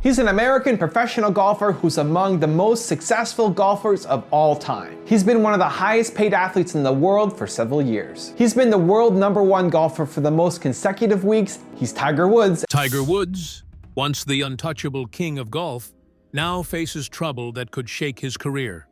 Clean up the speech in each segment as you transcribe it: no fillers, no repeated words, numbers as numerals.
He's an American professional golfer who's among the most successful golfers of all time. He's been one of the highest paid athletes in the world for several years. He's been the world #1 golfer for the most consecutive weeks. He's Tiger Woods. Tiger Woods, once the untouchable king of golf, now faces trouble that could shake his career.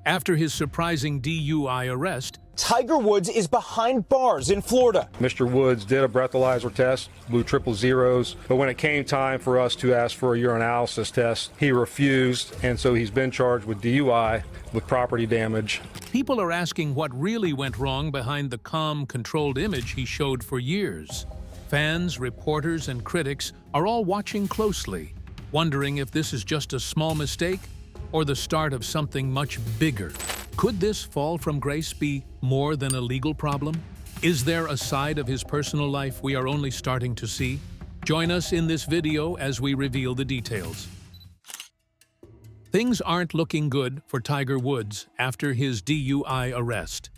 After his surprising DUI arrest, Tiger Woods is behind bars in Florida. Mr. Woods did a breathalyzer test, blew triple zeros, but when it came time for us to ask for a urinalysis test, he refused, and so he's been charged with DUI, with property damage. people are asking what really went wrong behind the calm, controlled image he showed for years. Fans, reporters, and critics are all watching closely, wondering if this is just a small mistake or the start of something much bigger. Could this fall from grace be more than a legal problem? Is there a side of his personal life we are only starting to see? Join us in this video as we reveal the details. Things aren't looking good for Tiger Woods after his DUI arrest.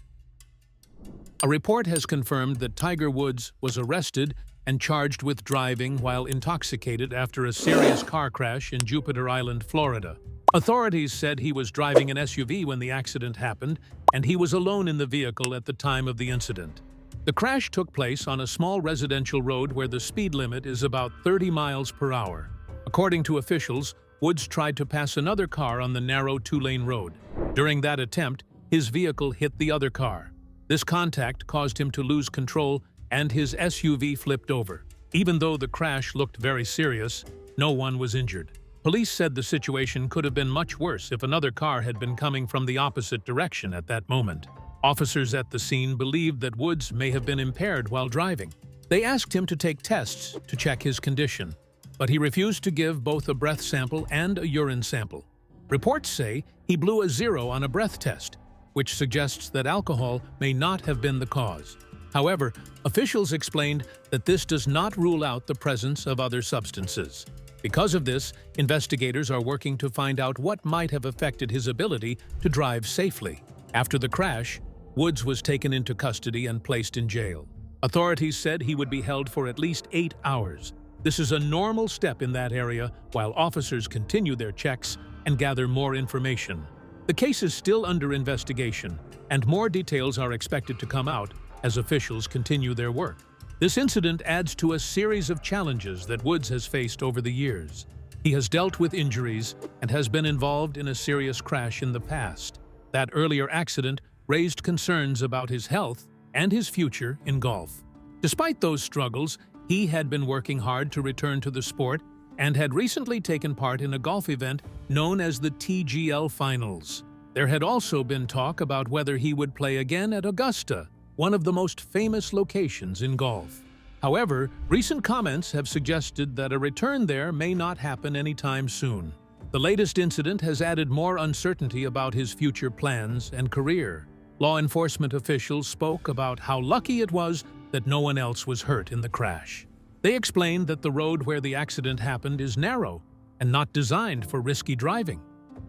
A report has confirmed that Tiger Woods was arrested and charged with driving while intoxicated after a serious car crash in Jupiter Island, Florida. Authorities said he was driving an SUV when the accident happened, and he was alone in the vehicle at the time of the incident. The crash took place on a small residential road where the speed limit is about 30 miles per hour. According to officials, Woods tried to pass another car on the narrow two-lane road. During that attempt, his vehicle hit the other car. This contact caused him to lose control, and his SUV flipped over. Even though the crash looked very serious, no one was injured. Police said the situation could have been much worse if another car had been coming from the opposite direction at that moment. Officers at the scene believed that Woods may have been impaired while driving. They asked him to take tests to check his condition, but he refused to give both a breath sample and a urine sample. Reports say he blew a 0 on a breath test, which suggests that alcohol may not have been the cause. However, officials explained that this does not rule out the presence of other substances. Because of this, investigators are working to find out what might have affected his ability to drive safely. After the crash, Woods was taken into custody and placed in jail. Authorities said he would be held for at least 8 hours. This is a normal step in that area while officers continue their checks and gather more information. The case is still under investigation, and more details are expected to come out as officials continue their work. This incident adds to a series of challenges that Woods has faced over the years. He has dealt with injuries and has been involved in a serious crash in the past. That earlier accident raised concerns about his health and his future in golf. Despite those struggles, he had been working hard to return to the sport and had recently taken part in a golf event known as the TGL Finals. There had also been talk about whether he would play again at Augusta, one of the most famous locations in golf. However, recent comments have suggested that a return there may not happen anytime soon. The latest incident has added more uncertainty about his future plans and career. Law enforcement officials spoke about how lucky it was that no one else was hurt in the crash. They explained that the road where the accident happened is narrow and not designed for risky driving.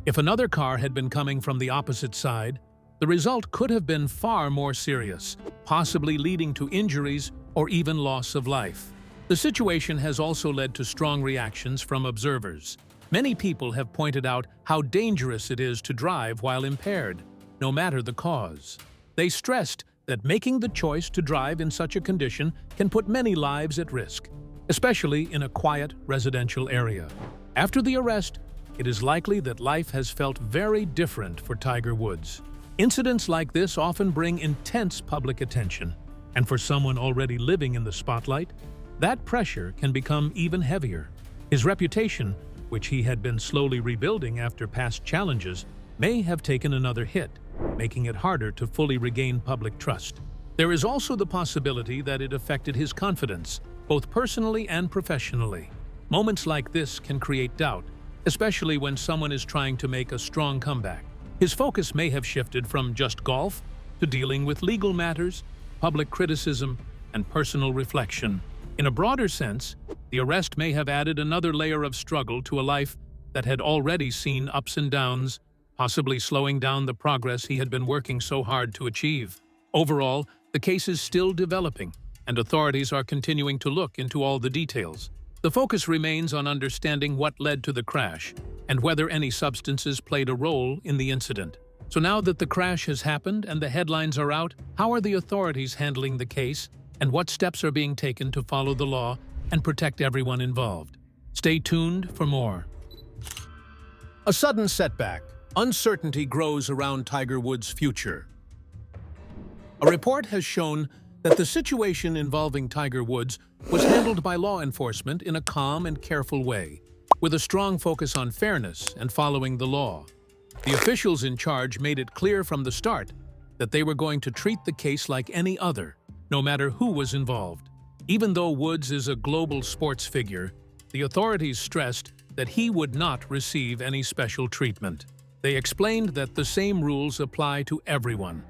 If another car had been coming from the opposite side, the result could have been far more serious, possibly leading to injuries or even loss of life. The situation has also led to strong reactions from observers. Many people have pointed out how dangerous it is to drive while impaired, no matter the cause. They stressed that making the choice to drive in such a condition can put many lives at risk, especially in a quiet residential area. After the arrest, it is likely that life has felt very different for Tiger Woods. Incidents like this often bring intense public attention, and for someone already living in the spotlight, that pressure can become even heavier. His reputation, which he had been slowly rebuilding after past challenges, may have taken another hit, making it harder to fully regain public trust. There is also the possibility that it affected his confidence, both personally and professionally. Moments like this can create doubt, especially when someone is trying to make a strong comeback. His focus may have shifted from just golf to dealing with legal matters, public criticism, and personal reflection. In a broader sense, the arrest may have added another layer of struggle to a life that had already seen ups and downs, possibly slowing down the progress he had been working so hard to achieve. Overall, the case is still developing, and authorities are continuing to look into all the details. The focus remains on understanding what led to the crash and whether any substances played a role in the incident. So now that the crash has happened and the headlines are out, how are the authorities handling the case and what steps are being taken to follow the law and protect everyone involved? Stay tuned for more. A sudden setback. Uncertainty grows around Tiger Woods' future. A report has shown that the situation involving Tiger Woods was handled by law enforcement in a calm and careful way, with a strong focus on fairness and following the law. The officials in charge made it clear from the start that they were going to treat the case like any other, no matter who was involved. Even though Woods is a global sports figure, the authorities stressed that he would not receive any special treatment. They explained that the same rules apply to everyone,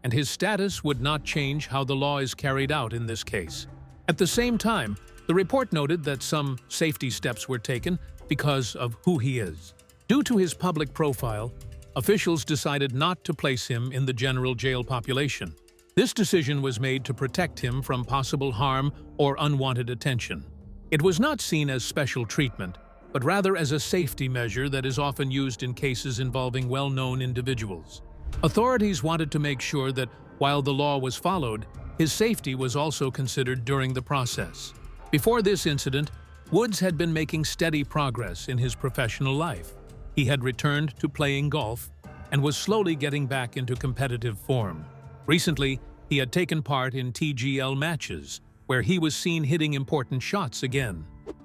and his status would not change how the law is carried out in this case. At the same time, the report noted that some safety steps were taken because of who he is. Due to his public profile, officials decided not to place him in the general jail population. This decision was made to protect him from possible harm or unwanted attention. It was not seen as special treatment, but rather as a safety measure that is often used in cases involving well-known individuals. Authorities wanted to make sure that, while the law was followed, his safety was also considered during the process. Before this incident, Woods had been making steady progress in his professional life. He had returned to playing golf and was slowly getting back into competitive form. Recently, he had taken part in TGL matches, where he was seen hitting important shots again.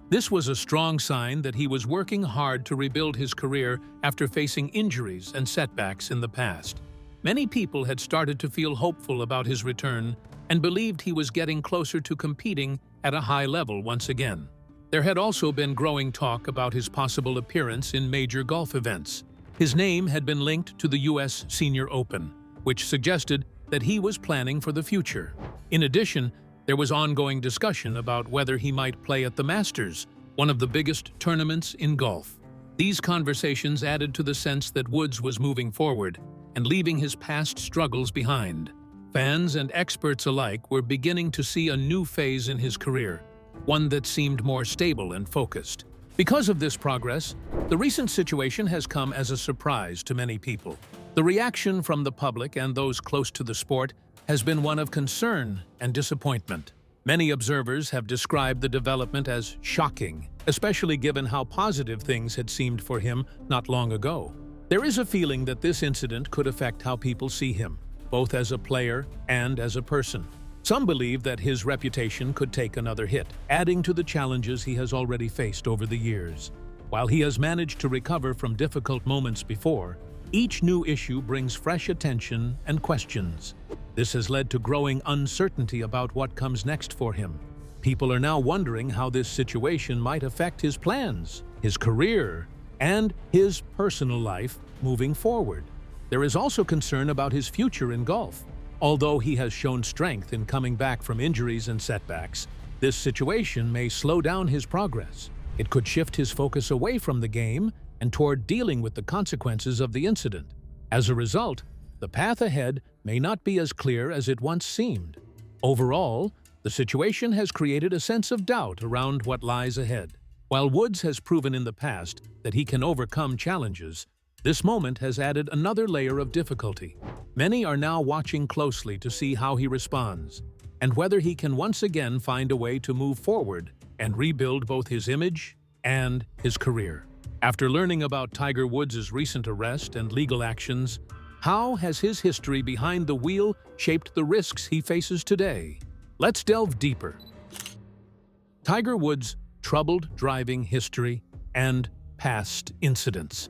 This was a strong sign that he was working hard to rebuild his career after facing injuries and setbacks in the past. Many people had started to feel hopeful about his return and believed he was getting closer to competing at a high level once again. There had also been growing talk about his possible appearance in major golf events. His name had been linked to the U.S. Senior Open, which suggested that he was planning for the future. In addition, there was ongoing discussion about whether he might play at the Masters, one of the biggest tournaments in golf. These conversations added to the sense that Woods was moving forward and leaving his past struggles behind. Fans and experts alike were beginning to see a new phase in his career, one that seemed more stable and focused. Because of this progress, the recent situation has come as a surprise to many people. The reaction from the public and those close to the sport has been one of concern and disappointment. Many observers have described the development as shocking, especially given how positive things had seemed for him not long ago. There is a feeling that this incident could affect how people see him, both as a player and as a person. Some believe that his reputation could take another hit, adding to the challenges he has already faced over the years. While he has managed to recover from difficult moments before, each new issue brings fresh attention and questions. This has led to growing uncertainty about what comes next for him. People are now wondering how this situation might affect his plans, his career, and his personal life moving forward. There is also concern about his future in golf. Although he has shown strength in coming back from injuries and setbacks, this situation may slow down his progress. It could shift his focus away from the game and toward dealing with the consequences of the incident. As a result, the path ahead may not be as clear as it once seemed. Overall, the situation has created a sense of doubt around what lies ahead. While Woods has proven in the past that he can overcome challenges, this moment has added another layer of difficulty. Many are now watching closely to see how he responds, and whether he can once again find a way to move forward and rebuild both his image and his career. After learning about Tiger Woods' recent arrest and legal actions, how has his history behind the wheel shaped the risks he faces today? Let's delve deeper. Tiger Woods' troubled driving history and past incidents.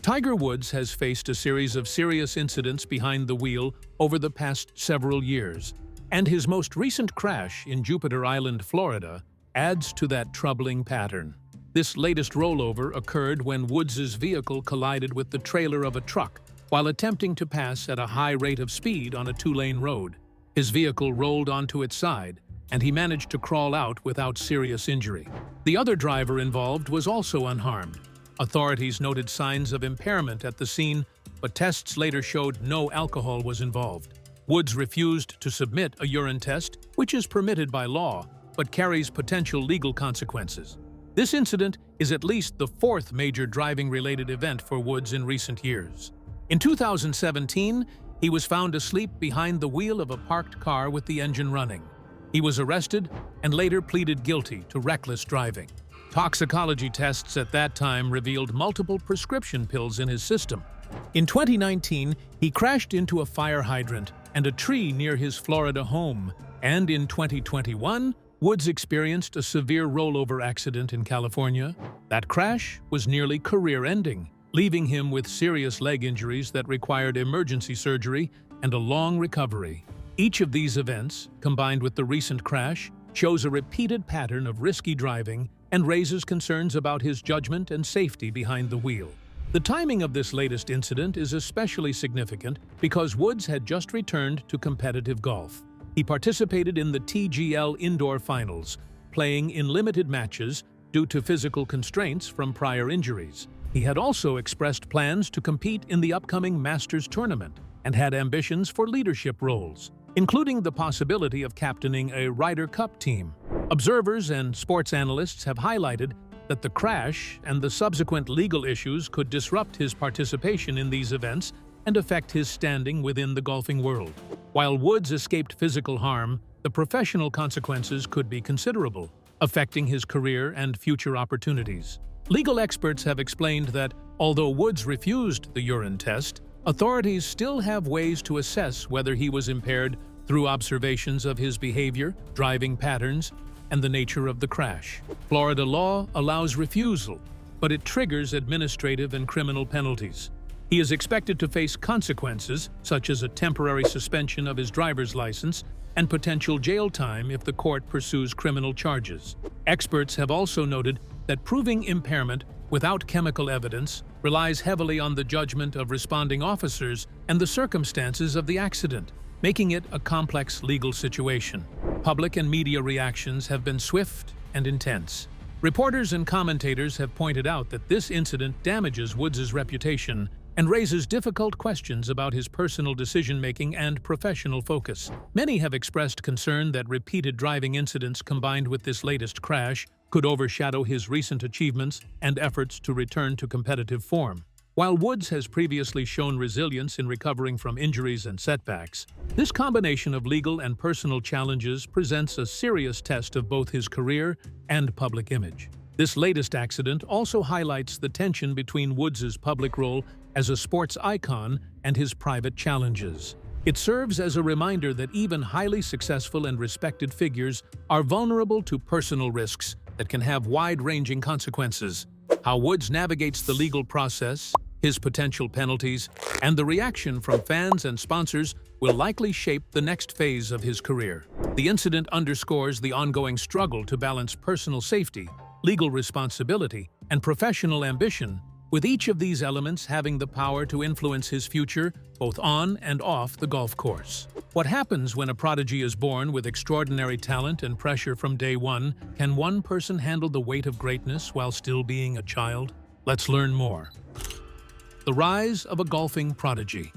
Tiger Woods has faced a series of serious incidents behind the wheel over the past several years, and his most recent crash in Jupiter Island, Florida, adds to that troubling pattern. This latest rollover occurred when Woods' vehicle collided with the trailer of a truck while attempting to pass at a high rate of speed on a two-lane road. His vehicle rolled onto its side, and he managed to crawl out without serious injury. The other driver involved was also unharmed. Authorities noted signs of impairment at the scene, but tests later showed no alcohol was involved. Woods refused to submit a urine test, which is permitted by law, but carries potential legal consequences. This incident is at least the fourth major driving-related event for Woods in recent years. In 2017, he was found asleep behind the wheel of a parked car with the engine running. He was arrested and later pleaded guilty to reckless driving. Toxicology tests at that time revealed multiple prescription pills in his system. In 2019, he crashed into a fire hydrant and a tree near his Florida home. And in 2021, Woods experienced a severe rollover accident in California. That crash was nearly career-ending, leaving him with serious leg injuries that required emergency surgery and a long recovery. Each of these events, combined with the recent crash, shows a repeated pattern of risky driving and raises concerns about his judgment and safety behind the wheel. The timing of this latest incident is especially significant because Woods had just returned to competitive golf. He participated in the TGL Indoor Finals, playing in limited matches due to physical constraints from prior injuries. He had also expressed plans to compete in the upcoming Masters tournament and had ambitions for leadership roles, including the possibility of captaining a Ryder Cup team. Observers and sports analysts have highlighted that the crash and the subsequent legal issues could disrupt his participation in these events and affect his standing within the golfing world. While Woods escaped physical harm, the professional consequences could be considerable, affecting his career and future opportunities. Legal experts have explained that, although Woods refused the urine test, authorities still have ways to assess whether he was impaired through observations of his behavior, driving patterns, and the nature of the crash. Florida law allows refusal, but it triggers administrative and criminal penalties. He is expected to face consequences, such as a temporary suspension of his driver's license and potential jail time if the court pursues criminal charges. Experts have also noted that proving impairment without chemical evidence relies heavily on the judgment of responding officers and the circumstances of the accident, making it a complex legal situation. Public and media reactions have been swift and intense. Reporters and commentators have pointed out that this incident damages Woods' reputation and raises difficult questions about his personal decision-making and professional focus. Many have expressed concern that repeated driving incidents combined with this latest crash could overshadow his recent achievements and efforts to return to competitive form. While Woods has previously shown resilience in recovering from injuries and setbacks, this combination of legal and personal challenges presents a serious test of both his career and public image. This latest accident also highlights the tension between Woods' public role as a sports icon and his private challenges. It serves as a reminder that even highly successful and respected figures are vulnerable to personal risks that can have wide-ranging consequences. How Woods navigates the legal process, his potential penalties, and the reaction from fans and sponsors will likely shape the next phase of his career. The incident underscores the ongoing struggle to balance personal safety, legal responsibility, and professional ambition, with each of these elements having the power to influence his future both on and off the golf course. What happens when a prodigy is born with extraordinary talent and pressure from day one? Can one person handle the weight of greatness while still being a child? Let's learn more. The rise of a golfing prodigy.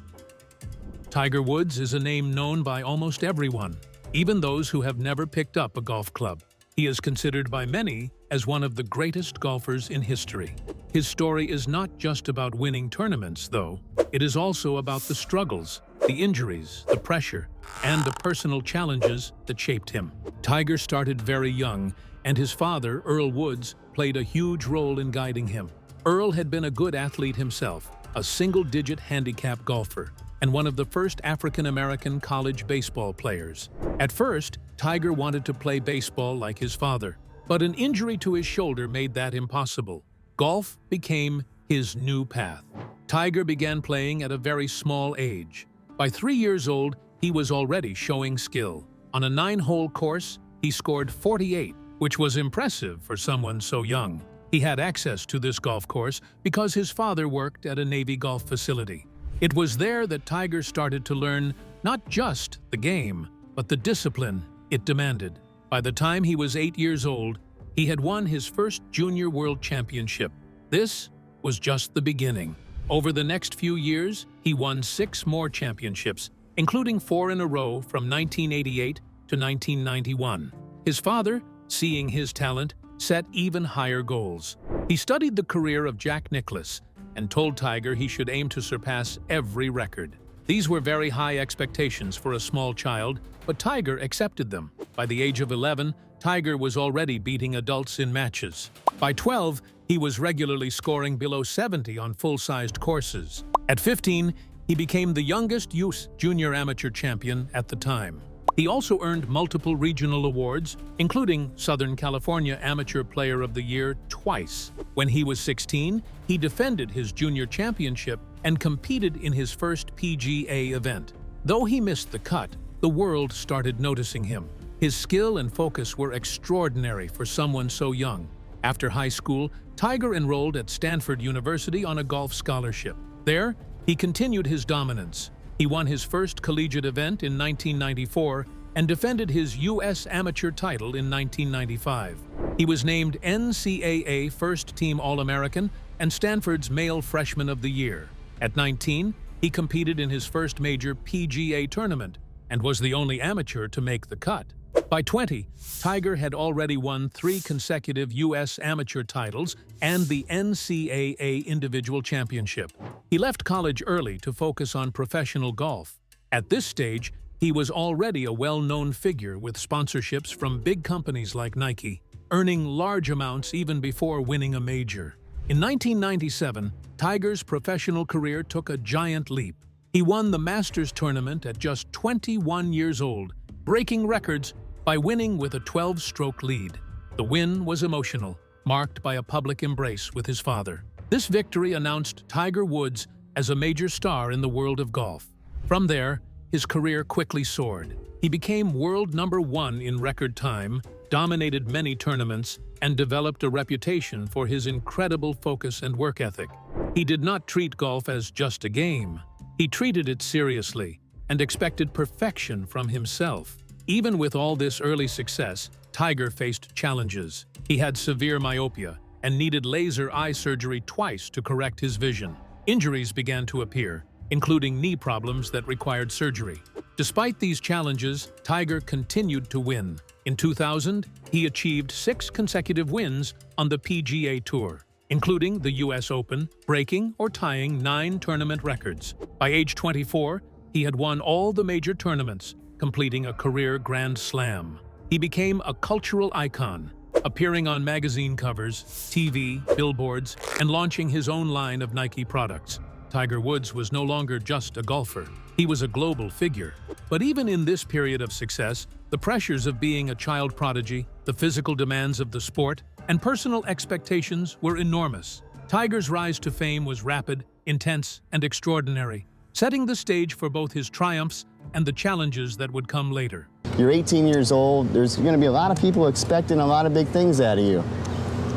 Tiger Woods is a name known by almost everyone, even those who have never picked up a golf club. He is considered by many as one of the greatest golfers in history. His story is not just about winning tournaments, though. It is also about the struggles, the injuries, the pressure, and the personal challenges that shaped him. Tiger started very young, and his father, Earl Woods, played a huge role in guiding him. Earl had been a good athlete himself, a single-digit handicap golfer, and one of the first African-American college baseball players. At first, Tiger wanted to play baseball like his father, but an injury to his shoulder made that impossible. Golf became his new path. Tiger began playing at a very small age. By 3 years old, he was already showing skill. On a 9-hole course, he scored 48, which was impressive for someone so young. He had access to this golf course because his father worked at a Navy golf facility. It was there that Tiger started to learn not just the game, but the discipline it demanded. By the time he was 8 years old, he had won his first Junior World Championship. This was just the beginning. Over the next few years, he won 6 more championships, including 4 in a row from 1988 to 1991. His father, seeing his talent, set even higher goals. He studied the career of Jack Nicklaus and told Tiger he should aim to surpass every record. These were very high expectations for a small child, but Tiger accepted them. By the age of 11, Tiger was already beating adults in matches. By 12, he was regularly scoring below 70 on full-sized courses. At 15, he became the youngest youth junior amateur champion at the time. He also earned multiple regional awards, including Southern California Amateur Player of the Year twice. When he was 16, he defended his junior championship and competed in his first PGA event. Though he missed the cut, the world started noticing him. His skill and focus were extraordinary for someone so young. After high school, Tiger enrolled at Stanford University on a golf scholarship. There, he continued his dominance. He won his first collegiate event in 1994 and defended his U.S. amateur title in 1995. He was named NCAA First Team All-American and Stanford's Male Freshman of the Year. At 19, he competed in his first major PGA tournament and was the only amateur to make the cut. By 20, Tiger had already won 3 consecutive U.S. amateur titles and the NCAA Individual Championship. He left college early to focus on professional golf. At this stage, he was already a well-known figure with sponsorships from big companies like Nike, earning large amounts even before winning a major. In 1997, Tiger's professional career took a giant leap. He won the Masters tournament at just 21 years old, breaking records by winning with a 12-stroke lead. The win was emotional, marked by a public embrace with his father. This victory announced Tiger Woods as a major star in the world of golf. From there, his career quickly soared. He became world #1 in record time, dominated many tournaments, and developed a reputation for his incredible focus and work ethic. He did not treat golf as just a game. He treated it seriously and expected perfection from himself. Even with all this early success, Tiger faced challenges. He had severe myopia and needed laser eye surgery twice to correct his vision. Injuries began to appear, including knee problems that required surgery. Despite these challenges, Tiger continued to win. In 2000, he achieved 6 consecutive wins on the PGA Tour, including the U.S. Open, breaking or tying 9 tournament records. By age 24, he had won all the major tournaments, completing a career Grand Slam. He became a cultural icon, appearing on magazine covers, TV, billboards, and launching his own line of Nike products. Tiger Woods was no longer just a golfer. He was a global figure. But even in this period of success, the pressures of being a child prodigy, the physical demands of the sport, and personal expectations were enormous. Tiger's rise to fame was rapid, intense, and extraordinary, setting the stage for both his triumphs and the challenges that would come later. You're 18 years old. There's going to be a lot of people expecting a lot of big things out of you.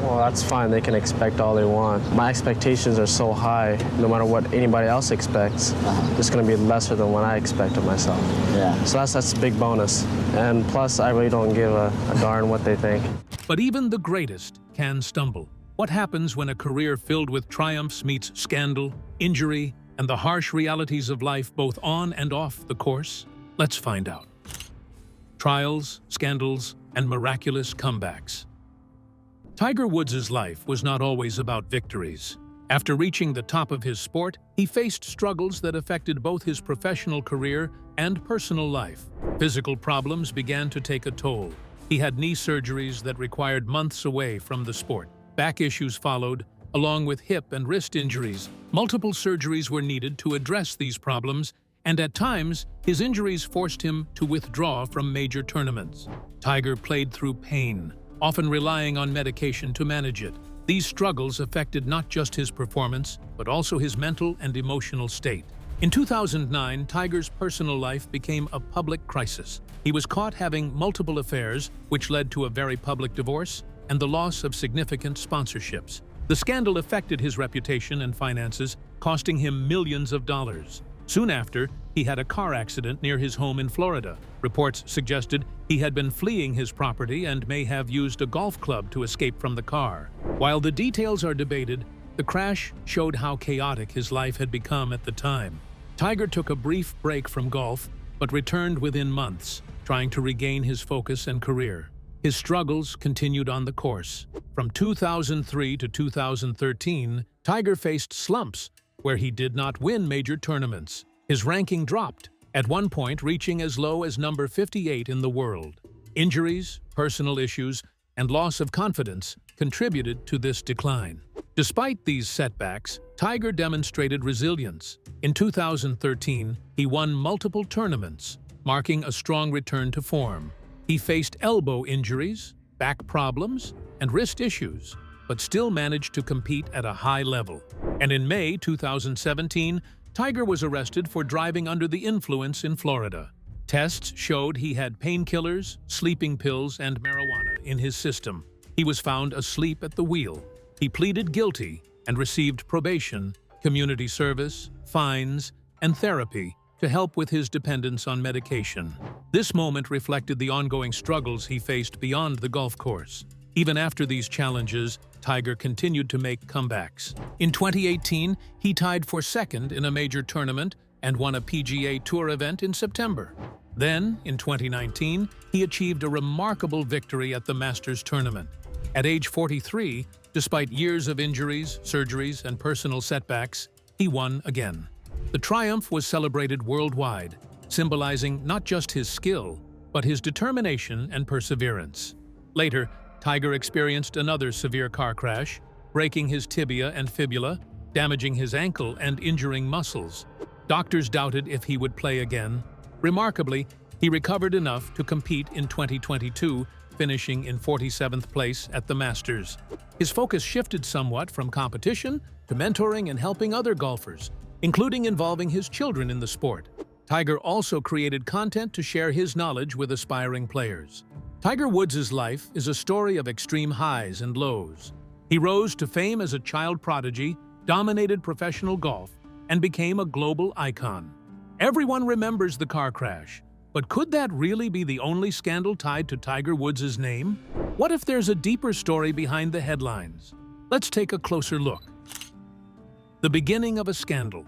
Well, that's fine. They can expect all they want. My expectations are so high, no matter what anybody else expects, it's going to be lesser than what I expect of myself. Yeah. So that's a big bonus. And plus, I really don't give a darn what they think. But even the greatest can stumble. What happens when a career filled with triumphs meets scandal, injury, and the harsh realities of life both on and off the course? Let's find out. Trials, scandals, and miraculous comebacks. Tiger Woods' life was not always about victories. After reaching the top of his sport, he faced struggles that affected both his professional career and personal life. Physical problems began to take a toll. He had knee surgeries that required months away from the sport. Back issues followed, along with hip and wrist injuries. Multiple surgeries were needed to address these problems, and at times, his injuries forced him to withdraw from major tournaments. Tiger played through pain, often relying on medication to manage it. These struggles affected not just his performance, but also his mental and emotional state. In 2009, Tiger's personal life became a public crisis. He was caught having multiple affairs, which led to a very public divorce and the loss of significant sponsorships. The scandal affected his reputation and finances, costing him millions of dollars. Soon after, he had a car accident near his home in Florida. Reports suggested he had been fleeing his property and may have used a golf club to escape from the car. While the details are debated, the crash showed how chaotic his life had become at the time. Tiger took a brief break from golf, but returned within months, trying to regain his focus and career. His struggles continued on the course. From 2003 to 2013, Tiger faced slumps where he did not win major tournaments. His ranking dropped, at one point reaching as low as number 58 in the world. Injuries, personal issues, and loss of confidence contributed to this decline. Despite these setbacks, Tiger demonstrated resilience. In 2013, he won multiple tournaments, marking a strong return to form. He faced elbow injuries, back problems, and wrist issues, but still managed to compete at a high level. And in May 2017, Tiger was arrested for driving under the influence in Florida. Tests showed he had painkillers, sleeping pills, and marijuana in his system. He was found asleep at the wheel. He pleaded guilty and received probation, community service, fines, and therapy to help with his dependence on medication. This moment reflected the ongoing struggles he faced beyond the golf course. Even after these challenges, Tiger continued to make comebacks. In 2018, he tied for second in a major tournament and won a PGA Tour event in September. Then, in 2019, he achieved a remarkable victory at the Masters tournament. At age 43, despite years of injuries, surgeries, and personal setbacks, he won again. The triumph was celebrated worldwide, symbolizing not just his skill, but his determination and perseverance. Later, Tiger experienced another severe car crash, breaking his tibia and fibula, damaging his ankle and injuring muscles. Doctors doubted if he would play again. Remarkably, he recovered enough to compete in 2022, finishing in 47th place at the Masters. His focus shifted somewhat from competition to mentoring and helping other golfers, including involving his children in the sport. Tiger also created content to share his knowledge with aspiring players. Tiger Woods' life is a story of extreme highs and lows. He rose to fame as a child prodigy, dominated professional golf, and became a global icon. Everyone remembers the car crash, but could that really be the only scandal tied to Tiger Woods' name? What if there's a deeper story behind the headlines? Let's take a closer look. The beginning of a scandal.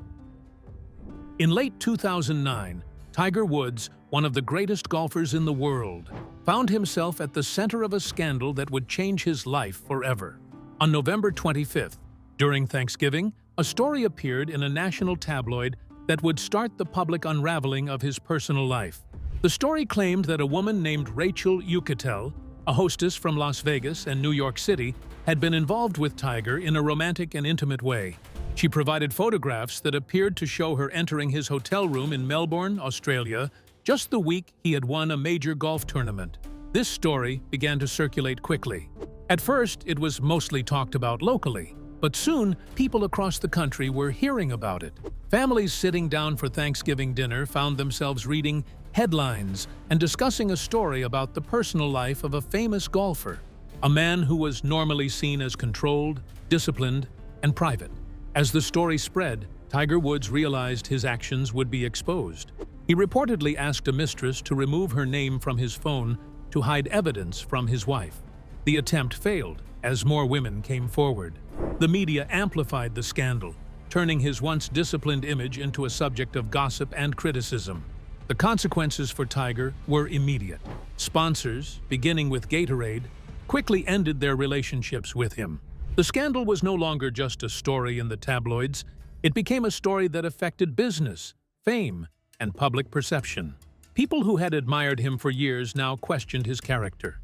In late 2009, Tiger Woods, one of the greatest golfers in the world, found himself at the center of a scandal that would change his life forever. On November 25th, during Thanksgiving, a story appeared in a national tabloid that would start the public unraveling of his personal life. The story claimed that a woman named Rachel Uchitel, a hostess from Las Vegas and New York City, had been involved with Tiger in a romantic and intimate way. She provided photographs that appeared to show her entering his hotel room in Melbourne, Australia, just the week he had won a major golf tournament. This story began to circulate quickly. At first, it was mostly talked about locally, but soon people across the country were hearing about it. Families sitting down for Thanksgiving dinner found themselves reading headlines and discussing a story about the personal life of a famous golfer, a man who was normally seen as controlled, disciplined, and private. As the story spread, Tiger Woods realized his actions would be exposed. He reportedly asked a mistress to remove her name from his phone to hide evidence from his wife. The attempt failed, as more women came forward. The media amplified the scandal, turning his once disciplined image into a subject of gossip and criticism. The consequences for Tiger were immediate. Sponsors, beginning with Gatorade, quickly ended their relationships with him. The scandal was no longer just a story in the tabloids. It became a story that affected business, fame, and public perception. People who had admired him for years now questioned his character.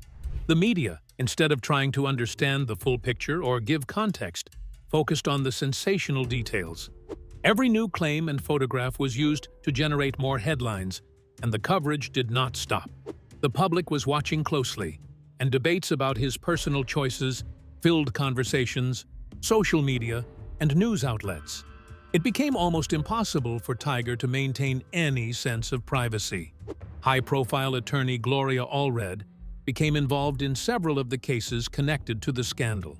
The media, instead of trying to understand the full picture or give context, focused on the sensational details. Every new claim and photograph was used to generate more headlines, and the coverage did not stop. The public was watching closely, and debates about his personal choices filled conversations, social media, and news outlets. It became almost impossible for Tiger to maintain any sense of privacy. High-profile attorney Gloria Allred became involved in several of the cases connected to the scandal.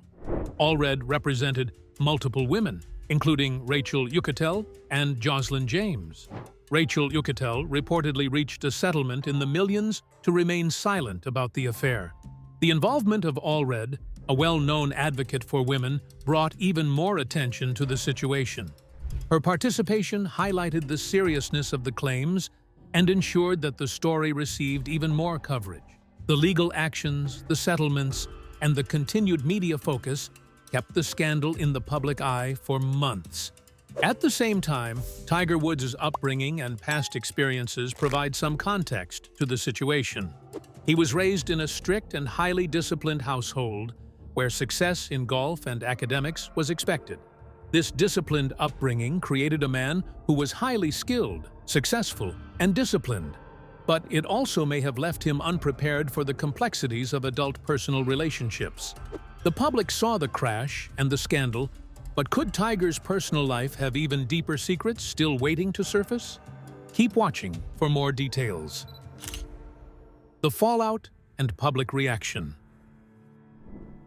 Allred represented multiple women, including Rachel Uchitel and Jocelyn James. Rachel Uchitel reportedly reached a settlement in the millions to remain silent about the affair. The involvement of Allred, a well-known advocate for women, brought even more attention to the situation. Her participation highlighted the seriousness of the claims and ensured that the story received even more coverage. The legal actions, the settlements, and the continued media focus kept the scandal in the public eye for months. At the same time, Tiger Woods' upbringing and past experiences provide some context to the situation. He was raised in a strict and highly disciplined household where success in golf and academics was expected. This disciplined upbringing created a man who was highly skilled, successful, and disciplined. But it also may have left him unprepared for the complexities of adult personal relationships. The public saw the crash and the scandal, but could Tiger's personal life have even deeper secrets still waiting to surface? Keep watching for more details. The fallout and public reaction.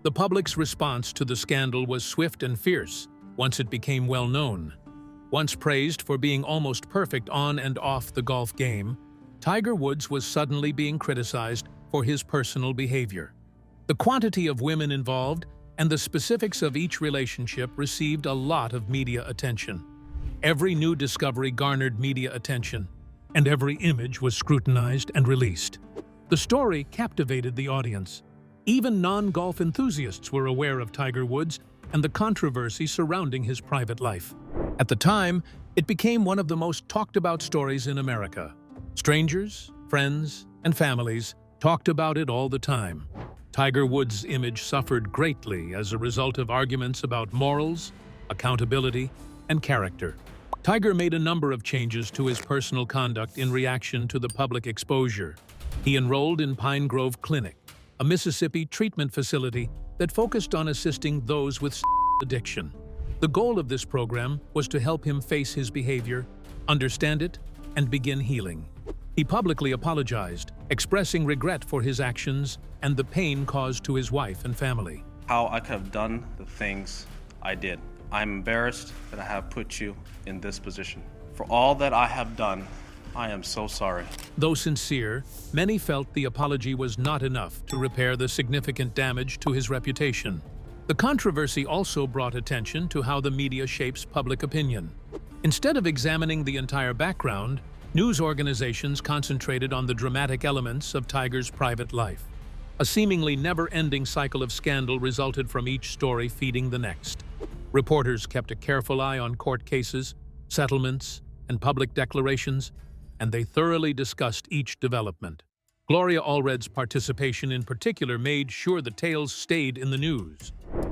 The public's response to the scandal was swift and fierce once it became well known. Once praised for being almost perfect on and off the golf game, Tiger Woods was suddenly being criticized for his personal behavior. The quantity of women involved and the specifics of each relationship received a lot of media attention. Every new discovery garnered media attention, and every image was scrutinized and released. The story captivated the audience. Even non-golf enthusiasts were aware of Tiger Woods and the controversy surrounding his private life. At the time, it became one of the most talked-about stories in America. Strangers, friends, and families talked about it all the time. Tiger Woods' image suffered greatly as a result of arguments about morals, accountability, and character. Tiger made a number of changes to his personal conduct in reaction to the public exposure. He enrolled in Pine Grove Clinic, a Mississippi treatment facility that focused on assisting those with addiction. The goal of this program was to help him face his behavior, understand it, and begin healing. He publicly apologized, expressing regret for his actions and the pain caused to his wife and family. How I could have done the things I did. I'm embarrassed that I have put you in this position. For all that I have done, I am so sorry. Though sincere, many felt the apology was not enough to repair the significant damage to his reputation. The controversy also brought attention to how the media shapes public opinion. Instead of examining the entire background, news organizations concentrated on the dramatic elements of Tiger's private life. A seemingly never-ending cycle of scandal resulted from each story feeding the next. Reporters kept a careful eye on court cases, settlements, and public declarations, and they thoroughly discussed each development. Gloria Allred's participation in particular made sure the tales stayed in the news.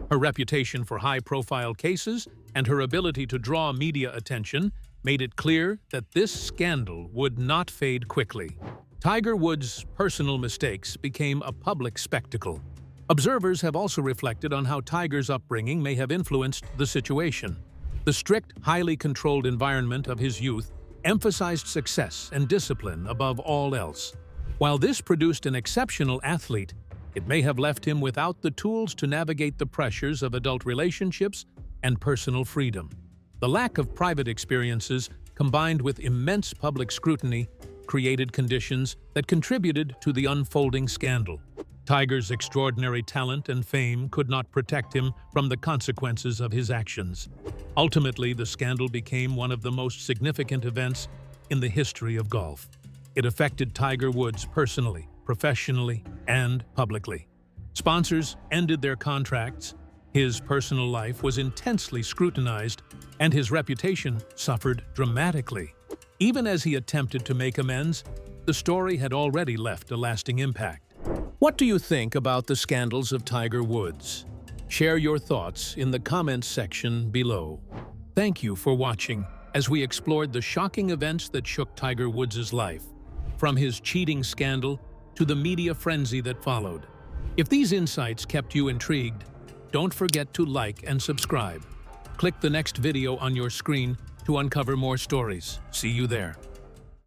Her reputation for high-profile cases and her ability to draw media attention made it clear that this scandal would not fade quickly. Tiger Woods' personal mistakes became a public spectacle. Observers have also reflected on how Tiger's upbringing may have influenced the situation. The strict, highly controlled environment of his youth emphasized success and discipline above all else. While this produced an exceptional athlete, it may have left him without the tools to navigate the pressures of adult relationships and personal freedom. The lack of private experiences, combined with immense public scrutiny, created conditions that contributed to the unfolding scandal. Tiger's extraordinary talent and fame could not protect him from the consequences of his actions. Ultimately, the scandal became one of the most significant events in the history of golf. It affected Tiger Woods personally, professionally, and publicly. Sponsors ended their contracts, his personal life was intensely scrutinized, and his reputation suffered dramatically. Even as he attempted to make amends, the story had already left a lasting impact. What do you think about the scandals of Tiger Woods? Share your thoughts in the comments section below. Thank you for watching as we explored the shocking events that shook Tiger Woods' life, from his cheating scandal to the media frenzy that followed. If these insights kept you intrigued, don't forget to like and subscribe. Click the next video on your screen to uncover more stories. See you there.